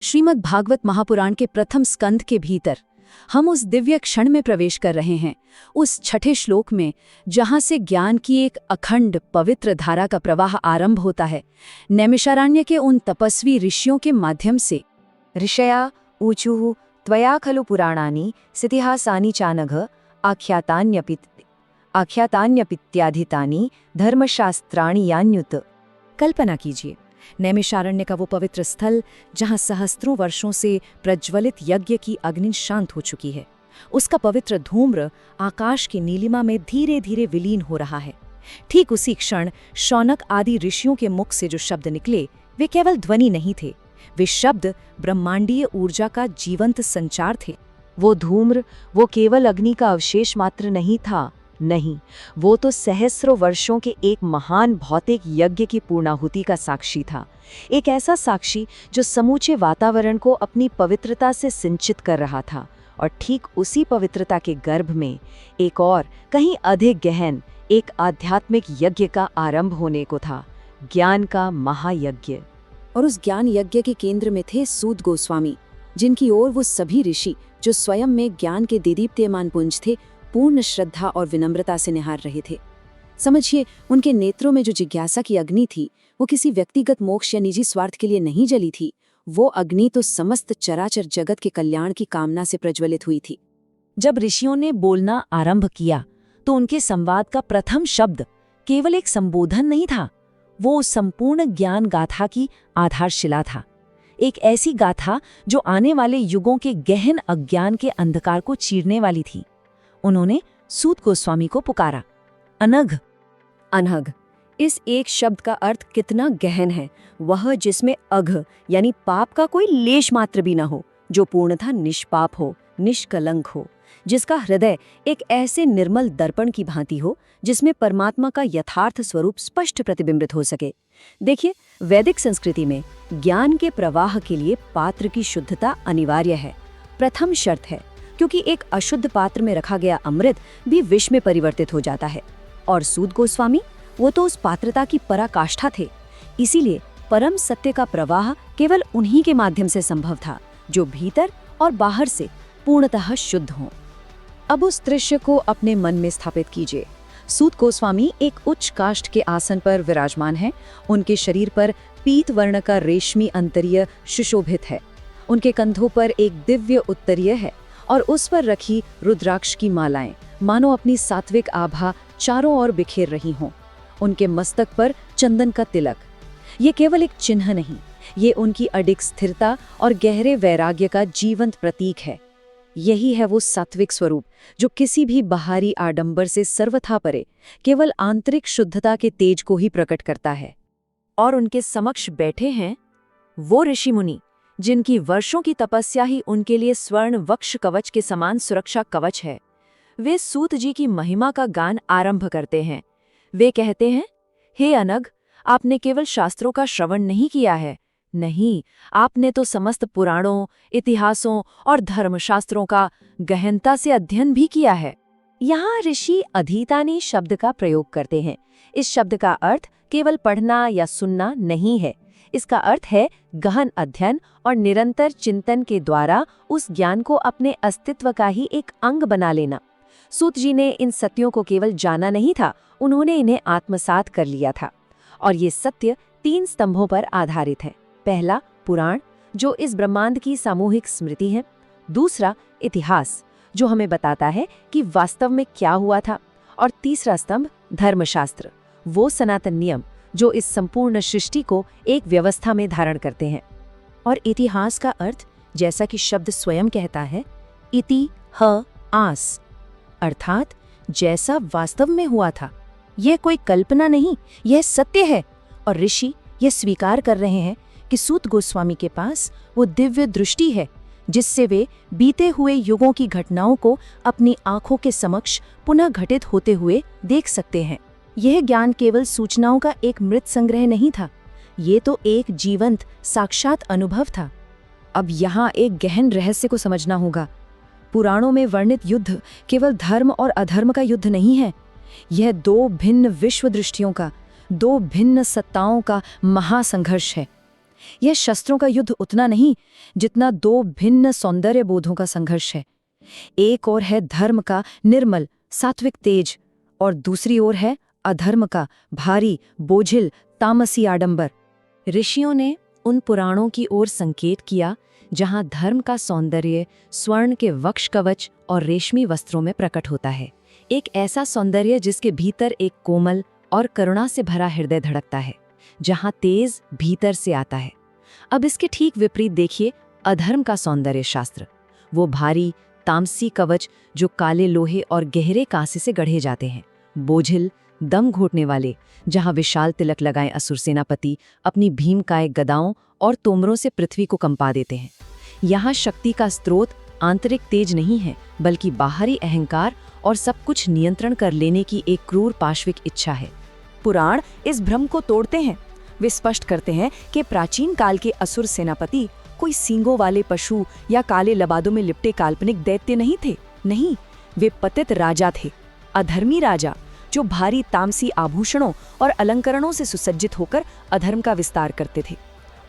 श्रीमद् भागवत महापुराण के प्रथम स्कंध के भीतर हम उस दिव्य क्षण में प्रवेश कर रहे हैं, उस छठे श्लोक में, जहां से ज्ञान की एक अखंड पवित्र धारा का प्रवाह आरंभ होता है, नैमिषारण्य के उन तपस्वी ऋषियों के माध्यम से। ऋषया ऊचुः त्वया खलु पुराणानि सितिहासानि चानघ आख्यातान्यपित्याधितानि धर्मशास्त्राणि यान्युत। कल्पना कीजिए, नैमिषारण्य का वो पवित्र स्थल जहां सहस्त्रों वर्षों से प्रज्वलित यज्ञ की अग्नि शांत हो चुकी है। उसका पवित्र धूम्र आकाश की नीलिमा में धीरे धीरे विलीन हो रहा है। ठीक उसी क्षण शौनक आदि ऋषियों के मुख से जो शब्द निकले, वे केवल ध्वनि नहीं थे, वे शब्द ब्रह्मांडीय ऊर्जा का जीवंत संचार थे। वो धूम्र, वो केवल अग्नि का अवशेष मात्र नहीं था, नहीं, वो तो सहस्रों वर्षों के एक महान भौतिक यज्ञ की पूर्णाहुति का साक्षी था। एक ऐसा साक्षी जो समूचे वातावरण को अपनी पवित्रता से सिंचित कर रहा था। और ठीक उसी पवित्रता के गर्भ में एक और कहीं अधिक गहन एक आध्यात्मिक यज्ञ का आरंभ होने को था, ज्ञान का महायज्ञ। और उस ज्ञान यज्ञ के केंद्र में थे सूत गोस्वामी, जिनकी ओर वो सभी ऋषि जो स्वयं में ज्ञान के देदीप्यमान पुंज थे, पूर्ण श्रद्धा और विनम्रता से निहार रहे थे। समझिए, उनके नेत्रों में जो जिज्ञासा की अग्नि थी, वो किसी व्यक्तिगत मोक्ष या निजी स्वार्थ के लिए नहीं जली थी। वो अग्नि तो समस्त चराचर जगत के कल्याण की कामना से प्रज्वलित हुई थी। जब ऋषियों ने बोलना आरंभ किया तो उनके संवाद का प्रथम शब्द केवल एक संबोधन नहीं था, वो संपूर्ण ज्ञान गाथा की आधारशिला था। एक ऐसी गाथा जो आने वाले युगों के गहन अज्ञान के अंधकार को चीरने वाली थी। उन्होंने सूत गोस्वामी को पुकारा, अनघ। अनघ, इस एक शब्द का अर्थ कितना गहन है। वह जिसमें अघ यानी पाप का कोई लेश मात्र भी न हो, जो पूर्णतः निष्पाप हो, निष्कलंक हो, जिसका हृदय एक ऐसे निर्मल दर्पण की भांति हो जिसमें परमात्मा का यथार्थ स्वरूप स्पष्ट प्रतिबिंबित हो सके। देखिए, वैदिक संस्कृति में ज्ञान के प्रवाह के लिए पात्र की शुद्धता अनिवार्य है, प्रथम शर्त है, क्योंकि एक अशुद्ध पात्र में रखा गया अमृत भी विष में परिवर्तित हो जाता है। और सूत गोस्वामी, वो तो उस पात्रता की पराकाष्ठा थे। इसीलिए परम सत्य का प्रवाह केवल उन्हीं के माध्यम से संभव था, जो भीतर और बाहर से पूर्णतः शुद्ध हों। अब उस दृश्य को अपने मन में स्थापित कीजिए। सूत गोस्वामी एक उच्च काष्ठ के आसन पर विराजमान हैं। उनके शरीर पर पीत वर्ण का रेशमी अंतरीय सुशोभित है। उनके कंधों पर एक दिव्य उत्तरीय है और उस पर रखी रुद्राक्ष की मालाएं मानो अपनी सात्विक आभा चारों ओर बिखेर रही हों। उनके मस्तक पर चंदन का तिलक, ये केवल एक चिन्ह नहीं, ये उनकी अडिग स्थिरता और गहरे वैराग्य का जीवंत प्रतीक है। यही है वो सात्विक स्वरूप जो किसी भी बाहरी आडंबर से सर्वथा परे केवल आंतरिक शुद्धता के तेज को ही प्रकट करता है। और उनके समक्ष बैठे हैं वो ऋषि मुनि जिनकी वर्षों की तपस्या ही उनके लिए स्वर्ण वक्ष कवच के समान सुरक्षा कवच है। वे सूत जी की महिमा का गान आरंभ करते हैं। वे कहते हैं, हे अनघ, आपने केवल शास्त्रों का श्रवण नहीं किया है, नहीं, आपने तो समस्त पुराणों, इतिहासों और धर्मशास्त्रों का गहनता से अध्ययन भी किया है। यहाँ ऋषि अधीतानी शब्द का प्रयोग करते हैं। इस शब्द का अर्थ केवल पढ़ना या सुनना नहीं है। इसका अर्थ है गहन अध्ययन और निरंतर चिंतन के द्वारा उस ज्ञान को अपने अस्तित्व का ही एक अंग बना लेना। सूत जी ने इन सत्यों को केवल जाना नहीं था, उन्होंने इन्हें आत्मसात कर लिया था। और ये सत्य 3 स्तंभों पर आधारित है। पहला, पुराण, जो इस ब्रह्मांड की सामूहिक स्मृति है। दूसरा, इतिहास, जो हमें बताता है कि वास्तव में क्या हुआ था। और तीसरा स्तंभ, धर्मशास्त्र, वो सनातन नियम जो इस संपूर्ण सृष्टि को एक व्यवस्था में धारण करते हैं। और इतिहास का अर्थ, जैसा कि शब्द स्वयं कहता है, इति ह आस, अर्थात जैसा वास्तव में हुआ था। यह कोई कल्पना नहीं, यह सत्य है। और ऋषि यह स्वीकार कर रहे हैं कि सूत गोस्वामी के पास वो दिव्य दृष्टि है जिससे वे बीते हुए युगों की घटनाओं को अपनी आंखों के समक्ष पुनः घटित होते हुए देख सकते हैं। यह ज्ञान केवल सूचनाओं का एक मृत संग्रह नहीं था, ये तो एक जीवंत साक्षात अनुभव था। अब यहाँ एक गहन रहस्य को समझना होगा। पुराणों में वर्णित युद्ध केवल धर्म और अधर्म का युद्ध नहीं है, यह 2 भिन्न विश्व दृष्टियों का, 2 भिन्न सत्ताओं का महासंघर्ष है। यह शस्त्रों का युद्ध उतना नहीं जितना दो भिन्न सौंदर्य बोधों का संघर्ष है। एक ओर है धर्म का निर्मल सात्विक तेज और दूसरी ओर है अधर्म का भारी बोझिल तामसी आडंबर। ऋषियों ने उन पुराणों की ओर संकेत किया जहां धर्म का सौंदर्य स्वर्ण के वक्ष कवच और रेशमी वस्त्रों में प्रकट होता है, एक ऐसा सौंदर्य जिसके भीतर एक कोमल और करुणा से भरा हृदय धड़कता है, जहां तेज भीतर से आता है। अब इसके ठीक विपरीत देखिए अधर्म का सौंदर्य शास्त्र, वो भारी तामसी कवच जो काले लोहे और गहरे कांसे से गढ़े जाते हैं, बोझिल दम घोटने वाले, जहां विशाल तिलक लगाए असुर सेनापति अपनी भीमकाय गदाओं और तोमरों से पृथ्वी को कंपा देते हैं। यहाँ शक्ति का स्रोत आंतरिक तेज नहीं है, बल्कि बाहरी अहंकार और सब कुछ नियंत्रण कर लेने की एक क्रूर पाशविक इच्छा है। पुराण इस भ्रम को तोड़ते हैं। वे स्पष्ट करते हैं कि प्राचीन काल के असुर सेनापति कोई सींगों वाले पशु या काले लबादों में लिपटे काल्पनिक दैत्य नहीं थे। नहीं, वे पतित राजा थे, अधर्मी राजा, जो भारी तामसी आभूषणों और अलंकरणों से सुसज्जित होकर अधर्म का विस्तार करते थे।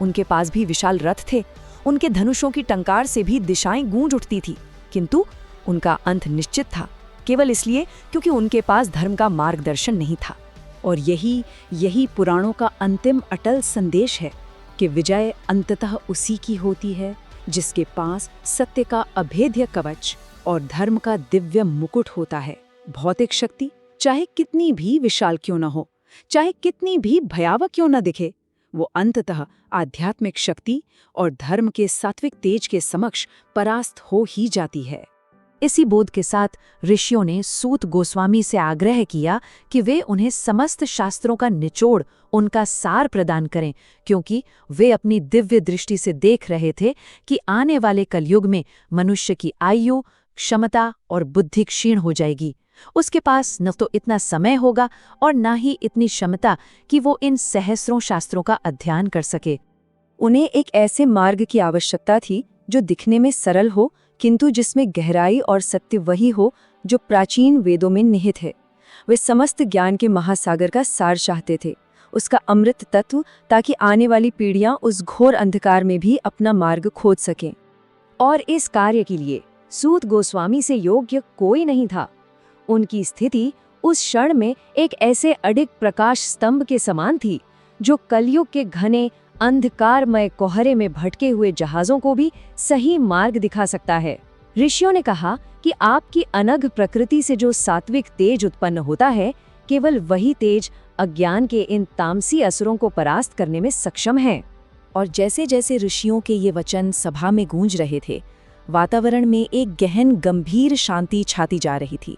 उनके पास भी विशाल रथ थे, उनके धनुषों की टंकार से भी दिशाएं गूंज उठती थी, किंतु उनका अंत निश्चित था, केवल इसलिए क्योंकि उनके पास धर्म का मार्गदर्शन नहीं था। और यही पुराणों का अंतिम अटल संदेश है कि विजय अंततः उसी की होती है जिसके पास सत्य का अभेद्य कवच और धर्म का दिव्य मुकुट होता है। भौतिक शक्ति चाहे कितनी भी विशाल क्यों न हो, चाहे कितनी भी भयावह क्यों न दिखे, वो अंततः आध्यात्मिक शक्ति और धर्म के सात्विक तेज के समक्ष परास्त हो ही जाती है। इसी बोध के साथ ऋषियों ने सूत गोस्वामी से आग्रह किया कि वे उन्हें समस्त शास्त्रों का निचोड़, उनका सार प्रदान करें, क्योंकि वे अपनी दिव्य दृष्टि से देख रहे थे कि आने वाले कलयुग में मनुष्य की आयु, क्षमता और बुद्धि क्षीण हो जाएगी। उसके पास न तो इतना समय होगा और न ही इतनी क्षमता कि वो इन सहस्रों शास्त्रों का अध्ययन कर सके। उन्हें एक ऐसे मार्ग की आवश्यकता थी जो दिखने में सरल हो, किंतु जिसमें गहराई और सत्य वही हो जो प्राचीन वेदों में निहित है। वे समस्त ज्ञान के महासागर का सार चाहते थे, उसका अमृत तत्व, ताकि आने वाली पीढ़ियां उस घोर अंधकार में भी अपना मार्ग खोज सकें। और इस कार्य के लिए सूत गोस्वामी से योग्य कोई नहीं था। उनकी स्थिति उस क्षण में एक ऐसे अडिग प्रकाश स्तंभ के समान थी जो कलयुग के घने अंधकारमय कोहरे में भटके हुए जहाजों को भी सही मार्ग दिखा सकता है। ऋषियों ने कहा कि आपकी अनघ प्रकृति से जो सात्विक तेज उत्पन्न होता है, केवल वही तेज अज्ञान के इन तामसी असुरों को परास्त करने में सक्षम है। और जैसे जैसे ऋषियों के ये वचन सभा में गूंज रहे थे, वातावरण में एक गहन गंभीर शांति छाती जा रही थी।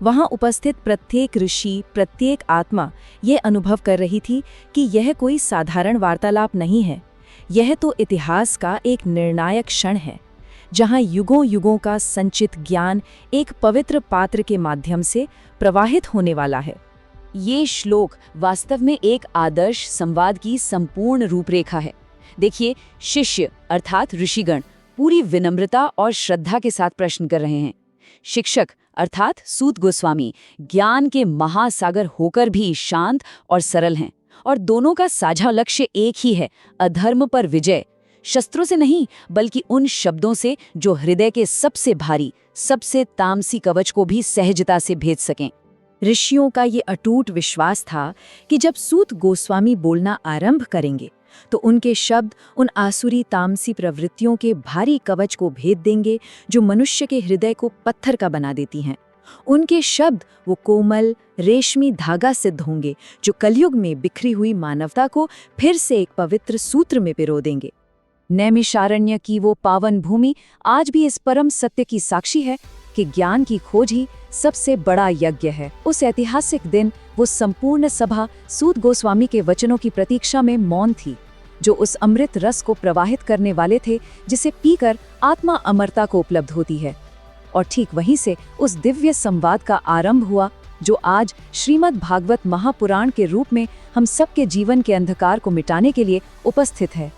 वहां उपस्थित प्रत्येक ऋषि, प्रत्येक आत्मा यह अनुभव कर रही थी कि यह कोई साधारण वार्तालाप नहीं है, यह तो इतिहास का एक निर्णायक क्षण है, जहां युगों युगों का संचित ज्ञान एक पवित्र पात्र के माध्यम से प्रवाहित होने वाला है। ये श्लोक वास्तव में एक आदर्श संवाद की संपूर्ण रूपरेखा है। देखिए, शिष्य अर्थात ऋषिगण पूरी विनम्रता और श्रद्धा के साथ प्रश्न कर रहे हैं। शिक्षक अर्थात सूत गोस्वामी ज्ञान के महासागर होकर भी शांत और सरल हैं, और दोनों का साझा लक्ष्य एक ही है, अधर्म पर विजय। शस्त्रों से नहीं, बल्कि उन शब्दों से जो हृदय के सबसे भारी, सबसे तामसी कवच को भी सहजता से भेद सकें। ऋषियों का ये अटूट विश्वास था कि जब सूत गोस्वामी बोलना आरंभ करेंगे तो उनके शब्द उन आसुरी तामसी प्रवृत्तियों के भारी कवच को भेद देंगे जो मनुष्य के हृदय को पत्थर का बना देती हैं। उनके शब्द वो कोमल रेशमी धागा सिद्ध होंगे जो कलयुग में बिखरी हुई मानवता को फिर से एक पवित्र सूत्र में पिरो देंगे। नैमिषारण्य की वो पावन भूमि आज भी इस परम सत्य की साक्षी है कि ज्ञान की खोज ही सबसे बड़ा यज्ञ है। उस ऐतिहासिक दिन वो संपूर्ण सभा सूत गोस्वामी के वचनों की प्रतीक्षा में मौन थी, जो उस अमृत रस को प्रवाहित करने वाले थे जिसे पीकर आत्मा अमरता को उपलब्ध होती है। और ठीक वहीं से उस दिव्य संवाद का आरंभ हुआ जो आज श्रीमद् भागवत महापुराण के रूप में हम सबके जीवन के अंधकार को मिटाने के लिए उपस्थित है।